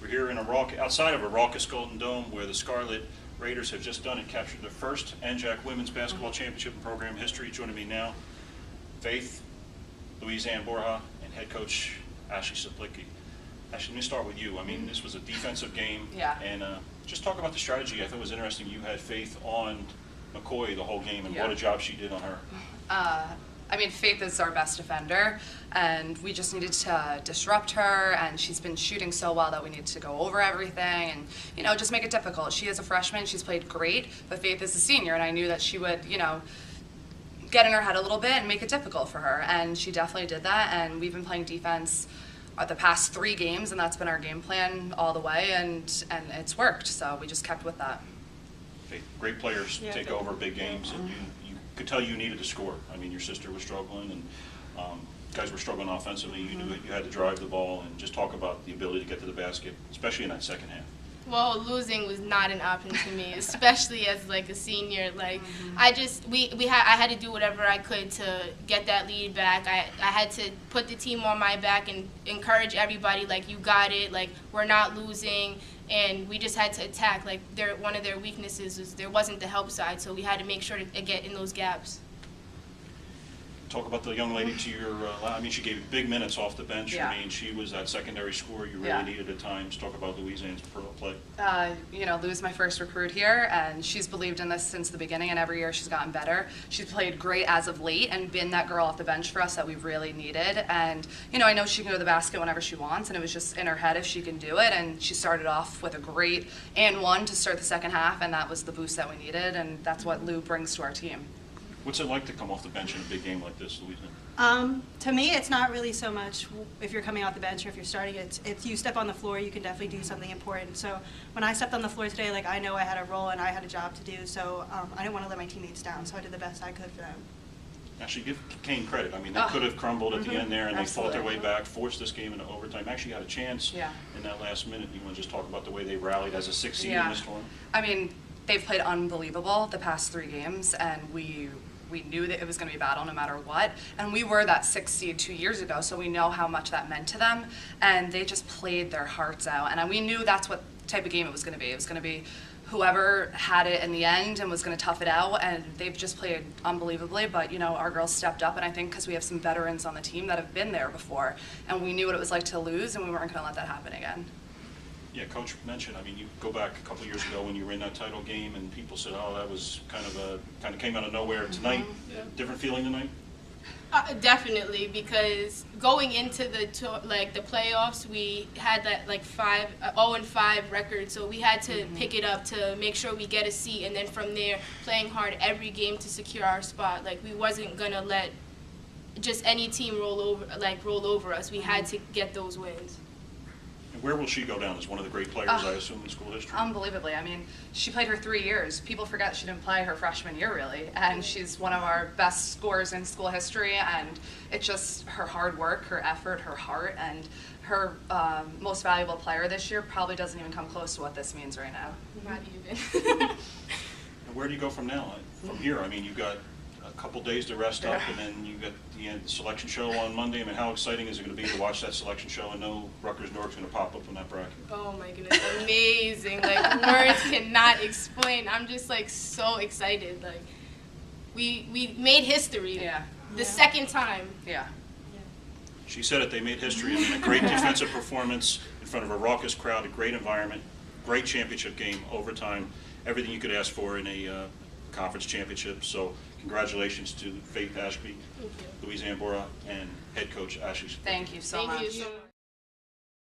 We're here in outside of a raucous Golden Dome where the Scarlet Raiders have just done it, captured their first NJAC women's basketball championship in program history. Joining me now, Faith, Louise and Borja, and head coach Ashby Cieplicki. Ashley, let me start with you. I mean, this was a defensive game, and just talk about the strategy. I thought it was interesting. You had Faith on McCoy the whole game, and what a job she did on her. I mean, Faith is our best defender, and we just needed to disrupt her, and she's been shooting so well that we need to go over everything and, you know, just make it difficult. She is a freshman, she's played great, but Faith is a senior, and I knew that she would, you know, get in her head a little bit and make it difficult for her, and she definitely did that, and we've been playing defense the past 3 games, and that's been our game plan all the way, and it's worked, so we just kept with that. Faith, great players take over big games, and you could tell you needed to score. I mean, your sister was struggling, and guys were struggling offensively. You knew you had to drive the ball, and just talk about the ability to get to the basket, especially in that second half. Well, losing was not an option to me, especially as like a senior. Like I had to do whatever I could to get that lead back. I had to put the team on my back and encourage everybody. Like, you got it. Like, we're not losing. And we just had to attack. Like, one of their weaknesses was there wasn't the help side, so we had to make sure to get in those gaps. Talk about the young lady to your I mean, she gave big minutes off the bench. Yeah. I mean, she was that secondary scorer you really needed at times. Talk about Louisiana's play. You know, Lou's my first recruit here, and she's believed in this since the beginning, and every year she's gotten better. She's played great as of late and been that girl off the bench for us that we really needed. And, you know, I know she can go to the basket whenever she wants, and it was just in her head if she can do it. And she started off with a great and one to start the second half, and that was the boost that we needed, and that's what Lou brings to our team. What's it like to come off the bench in a big game like this, Louise? To me, it's not really so much if you're coming off the bench or if you're starting. It's you step on the floor, you can definitely do something important. So when I stepped on the floor today, like, I know I had a role and I had a job to do, so I didn't want to let my teammates down, so I did the best I could for them. Actually, give Kane credit. I mean, they could have crumbled at the end there, and they fought their way back, forced this game into overtime. Actually had a chance in that last minute. You want to just talk about the way they rallied as a 6th seed in this tournament? I mean, they've played unbelievable the past 3 games, and we knew that it was going to be a battle no matter what, and we were that 6th seed 2 years ago, so we know how much that meant to them, and they just played their hearts out, and we knew that's what type of game it was going to be. It was going to be whoever had it in the end and was going to tough it out, and they've just played unbelievably, but, you know, our girls stepped up, and I think because we have some veterans on the team that have been there before, and we knew what it was like to lose, and we weren't going to let that happen again. Yeah, Coach mentioned, I mean, you go back a couple years ago when you were in that title game and people said, oh, that was kind of came out of nowhere. Tonight, different feeling tonight? Definitely, because going into the playoffs, we had that 0-5 record, so we had to pick it up to make sure we get a seat, and then from there, playing hard every game to secure our spot. Like, we wasn't gonna let just any team roll over us. We had to get those wins. Where will she go down as one of the great players, I assume, in school history? Unbelievably. I mean, she played her 3 years. People forget she didn't play her freshman year, really, and she's one of our best scorers in school history, and it's just her hard work, her effort, her heart, and her most valuable player this year probably doesn't even come close to what this means right now. Not even. And where do you go from now? From here, I mean, you've got a couple days to rest up, and then you got the selection show on Monday. I mean, how exciting is it going to be to watch that selection show and know Rutgers Newark's going to pop up in that bracket? Oh my goodness, amazing! Like, words cannot explain. I'm just so excited. Like, we made history. The second time. She said it. They made history. I mean, a great defensive performance in front of a raucous crowd, a great environment, great championship game, overtime, everything you could ask for in a conference championship. So congratulations to Faith Ashby, Louise and Borja, and head coach Ashby. Thank you so much. Thank you so much.